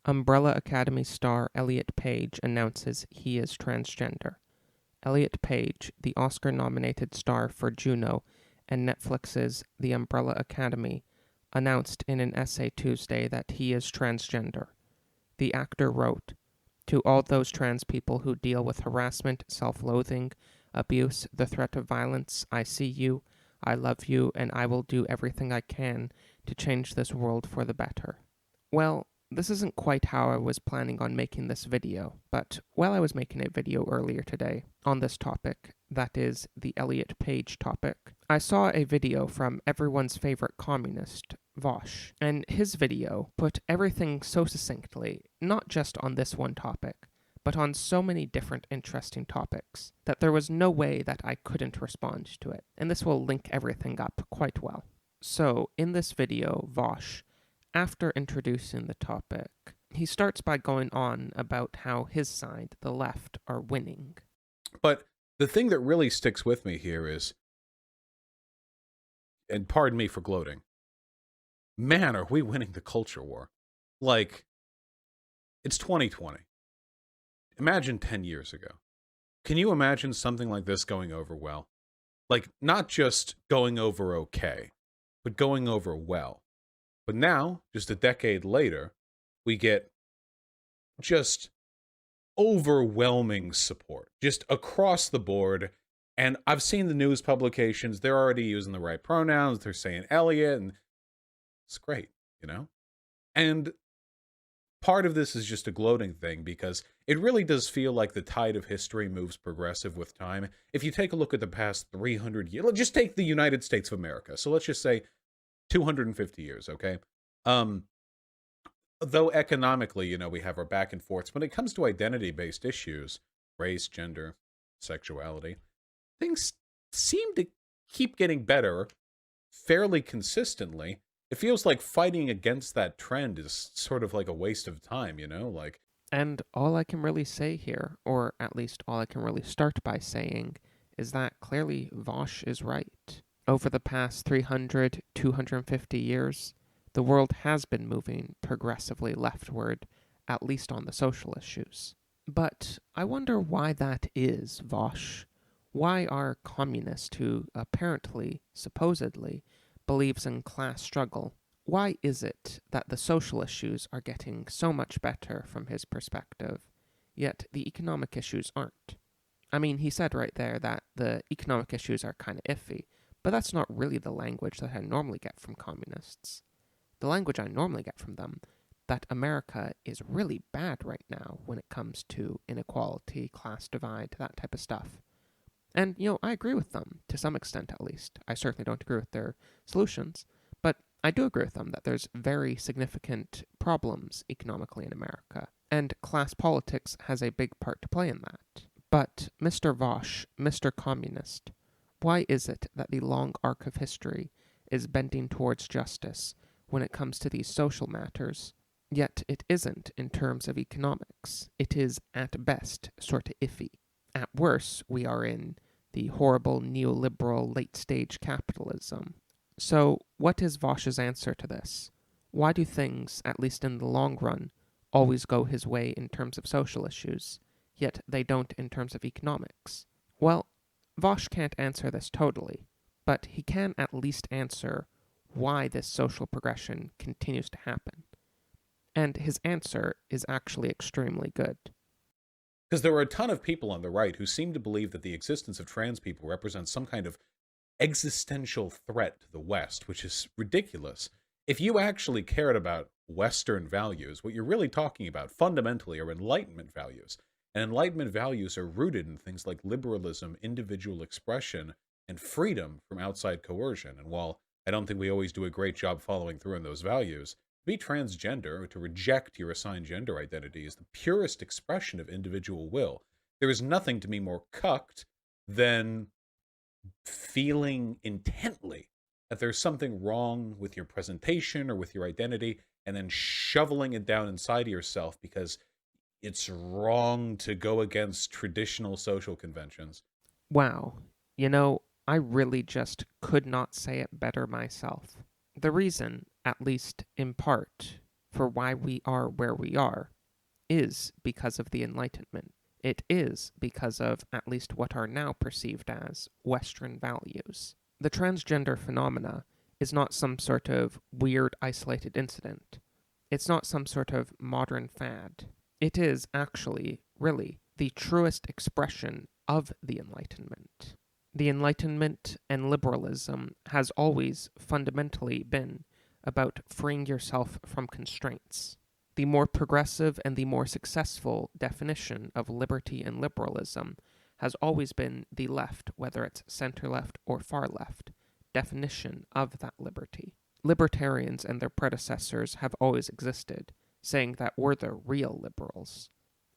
Umbrella Academy star Elliot Page announces he is transgender. Elliot Page, the Oscar-nominated star for Juno and Netflix's The Umbrella Academy, announced in an essay Tuesday that he is transgender. The actor wrote, "To all those trans people who deal with harassment, self-loathing, abuse, the threat of violence, I see you, I love you, and I will do everything I can to change this world for the better." Well, this isn't quite how I was planning on making this video, but while I was making a video earlier today on this topic, that is, the Elliot Page topic, I saw a video from everyone's favorite communist, Vaush, and his video put everything so succinctly, not just on this one topic, but on so many different interesting topics, that there was no way that I couldn't respond to it, and this will link everything up quite well. So, in this video, Vaush, after introducing the topic, he starts by going on about how his side, the left, are winning. But the thing that really sticks with me here is, and pardon me for gloating, man, are we winning the culture war. Like, it's 2020. Imagine 10 years ago. Can you imagine something like this going over well? Like, not just going over okay, but going over well. But now, just a decade later, we get just overwhelming support, just across the board. And I've seen the news publications, they're already using the right pronouns, they're saying Elliot, and it's great, you know? And part of this is just a gloating thing, because it really does feel like the tide of history moves progressive with time. If you take a look at the past 300 years, let's just take the United States of America. So let's just say 250 years, okay? Though economically, you know, we have our back and forths, when it comes to identity-based issues, race, gender, sexuality, things seem to keep getting better fairly consistently. It feels like fighting against that trend is sort of like a waste of time, you know? Like, And all I can really say here, or at least all I can really start by saying, is that clearly Vaush is right. Over the past 300, 250 years, the world has been moving progressively leftward, at least on the social issues. But I wonder why that is, Vaush. Why our communist who apparently, supposedly, believes in class struggle, why is it that the social issues are getting so much better from his perspective, yet the economic issues aren't? I mean, he said right there that the economic issues are kind of iffy, but that's not really the language that I normally get from communists. The language I normally get from them, that America is really bad right now when it comes to inequality, class divide, that type of stuff. And, you know, I agree with them, to some extent at least. I certainly don't agree with their solutions, but I do agree with them that there's very significant problems economically in America, and class politics has a big part to play in that. But, Mr. Vaush, Mr. Communist, why is it that the long arc of history is bending towards justice when it comes to these social matters, yet it isn't in terms of economics? It is, at best, sort of iffy. At worst, we are in the horrible neoliberal late-stage capitalism. So, what is Vaush's answer to this? Why do things, at least in the long run, always go his way in terms of social issues, yet they don't in terms of economics? Well, Vaush can't answer this totally, but he can at least answer why this social progression continues to happen. And his answer is actually extremely good. because there are a ton of people on the right who seem to believe that the existence of trans people represents some kind of existential threat to the West, which is ridiculous. If you actually cared about Western values, what you're really talking about fundamentally are Enlightenment values. And Enlightenment values are rooted in things like liberalism, individual expression, and freedom from outside coercion. And while I don't think we always do a great job following through on those values, to be transgender, or to reject your assigned gender identity, is the purest expression of individual will. There is nothing to me more cucked than feeling intently that there's something wrong with your presentation or with your identity, and then shoveling it down inside of yourself because it's wrong to go against traditional social conventions. Wow. You know, I really just could not say it better myself. The reason, at least in part, for why we are where we are is because of the Enlightenment. It is because of at least what are now perceived as Western values. The transgender phenomena is not some sort of weird isolated incident. It's not some sort of modern fad. It is actually, really, the truest expression of the Enlightenment. The Enlightenment and liberalism has always fundamentally been about freeing yourself from constraints. The more progressive and the more successful definition of liberty and liberalism has always been the left, whether it's center left or far left, definition of that liberty. Libertarians and their predecessors have always existed, saying that we're the real liberals,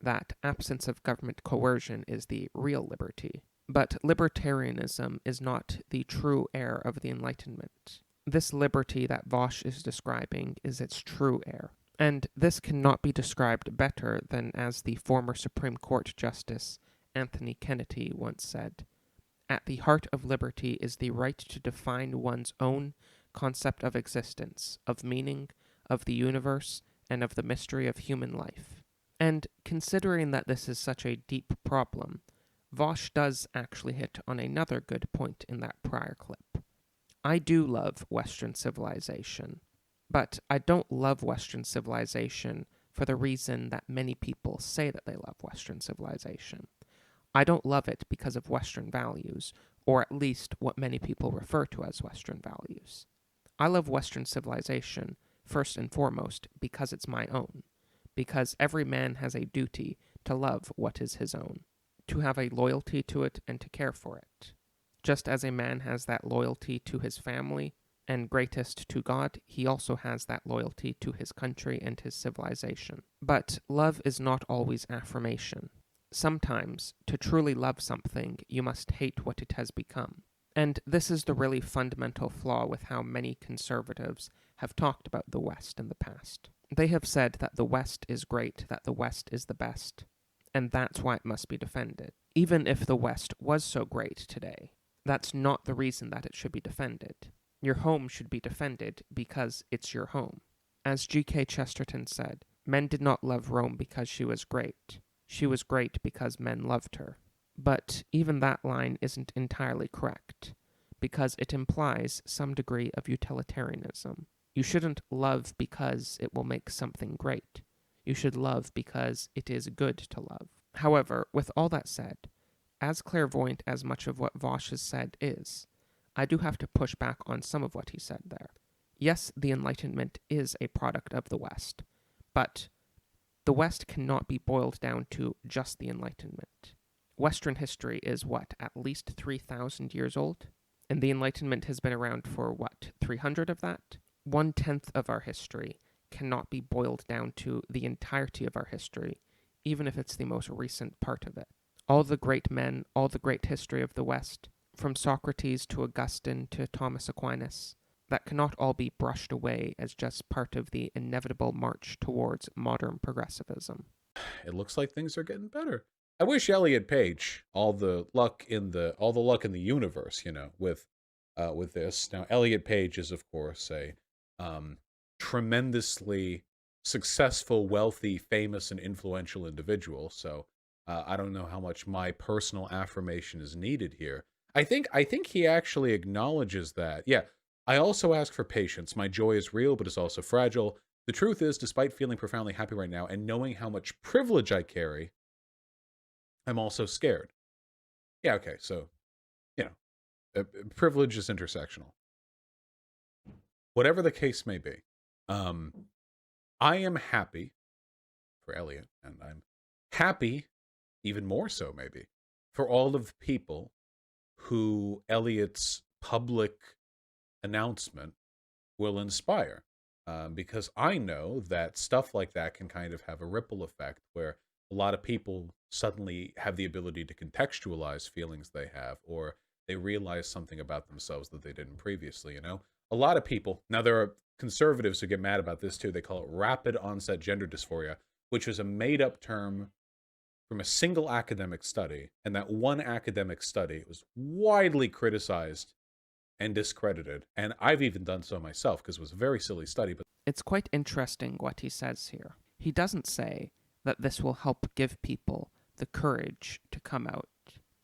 that absence of government coercion is the real liberty. But libertarianism is not the true heir of the Enlightenment. This liberty that Vaush is describing is its true heir. And this cannot be described better than as the former Supreme Court Justice Anthony Kennedy once said, "At the heart of liberty is the right to define one's own concept of existence, of meaning, of the universe, and of the mystery of human life." And considering that this is such a deep problem, Vaush does actually hit on another good point in that prior clip. I do love Western civilization, but I don't love Western civilization for the reason that many people say that they love Western civilization. I don't love it because of Western values, or at least what many people refer to as Western values. I love Western civilization first and foremost because it's my own, because every man has a duty to love what is his own, to have a loyalty to it and to care for it. Just as a man has that loyalty to his family, and greatest to God, he also has that loyalty to his country and his civilization. But love is not always affirmation. Sometimes, to truly love something, you must hate what it has become. And this is the really fundamental flaw with how many conservatives have talked about the West in the past. They have said that the West is great, that the West is the best, and that's why it must be defended. Even if the West was so great today, that's not the reason that it should be defended. Your home should be defended because it's your home. As G.K. Chesterton said, men did not love Rome because she was great. She was great because men loved her. But even that line isn't entirely correct, because it implies some degree of utilitarianism. You shouldn't love because it will make something great. You should love because it is good to love. However, with all that said, as clairvoyant as much of what Vaush has said is, I do have to push back on some of what he said there. Yes, the Enlightenment is a product of the West, but the West cannot be boiled down to just the Enlightenment. Western history is what, at least 3,000 years old? And the Enlightenment has been around for what, 300 of that? 1/10 of our history cannot be boiled down to the entirety of our history, even if it's the most recent part of it. All the great men, all the great history of the West, from Socrates to Augustine to Thomas Aquinas, that cannot all be brushed away as just part of the inevitable march towards modern progressivism. It looks like things are getting better. I wish Elliot Page all the luck in the universe, with this. Now, Elliot Page is, of course, a tremendously successful, wealthy, famous, and influential individual. So I don't know how much my personal affirmation is needed here. I think he actually acknowledges that. Yeah, I also ask for patience. My joy is real, but is also fragile. The truth is, despite feeling profoundly happy right now and knowing how much privilege I carry, I'm also scared. Yeah, okay, so, privilege is intersectional. Whatever the case may be, I am happy for Elliot, and I'm happy, even more so maybe, for all of the people who Elliot's public announcement will inspire. Because I know that stuff like that can kind of have a ripple effect where a lot of people suddenly have the ability to contextualize feelings they have, or they realize something about themselves that they didn't previously, A lot of people, now there are conservatives who get mad about this too, they call it rapid onset gender dysphoria, which was a made-up term from a single academic study, and that one academic study was widely criticized and discredited. And I've even done so myself because it was a very silly study. But It's quite interesting what he says here. He doesn't say that this will help give people the courage to come out,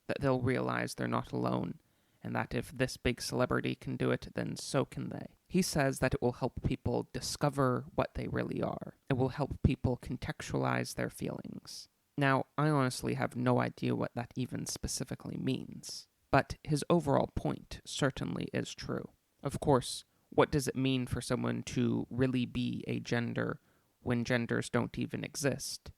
that they'll realize they're not alone, and that if this big celebrity can do it, then so can they. He says that it will help people discover what they really are. It will help people contextualize their feelings. Now, I honestly have no idea what that even specifically means, but his overall point certainly is true. Of course, what does it mean for someone to really be a gender when genders don't even exist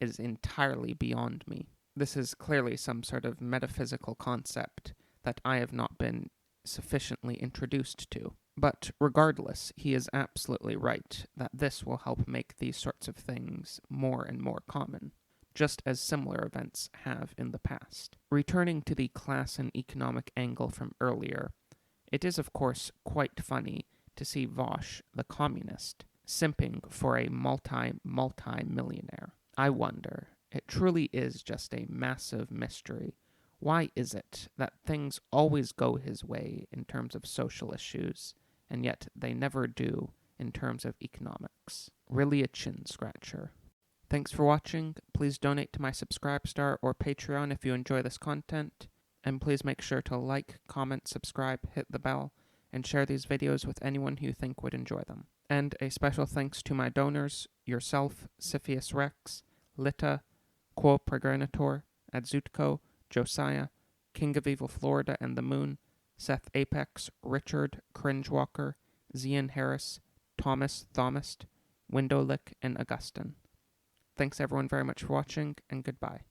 is entirely beyond me. This is clearly some sort of metaphysical concept that I have not been sufficiently introduced to. But regardless, he is absolutely right that this will help make these sorts of things more and more common, just as similar events have in the past. Returning to the class and economic angle from earlier, it is of course quite funny to see Vaush, the communist, simping for a multi-millionaire. I wonder, it truly is just a massive mystery. Why is it that things always go his way in terms of social issues, and yet they never do in terms of economics? Really a chin scratcher. Thanks for watching. Please donate to my Subscribestar or Patreon if you enjoy this content. And please make sure to like, comment, subscribe, hit the bell, and share these videos with anyone who you think would enjoy them. And a special thanks to my donors, yourself, Siphius Rex, Lita, Quo Pregranator, Adzutko, Josiah, King of Evil Florida and the Moon, Seth Apex, Richard, Cringewalker, Zian Harris, Thomas Thomist, Windowlick, and Augustine. Thanks everyone very much for watching, and goodbye.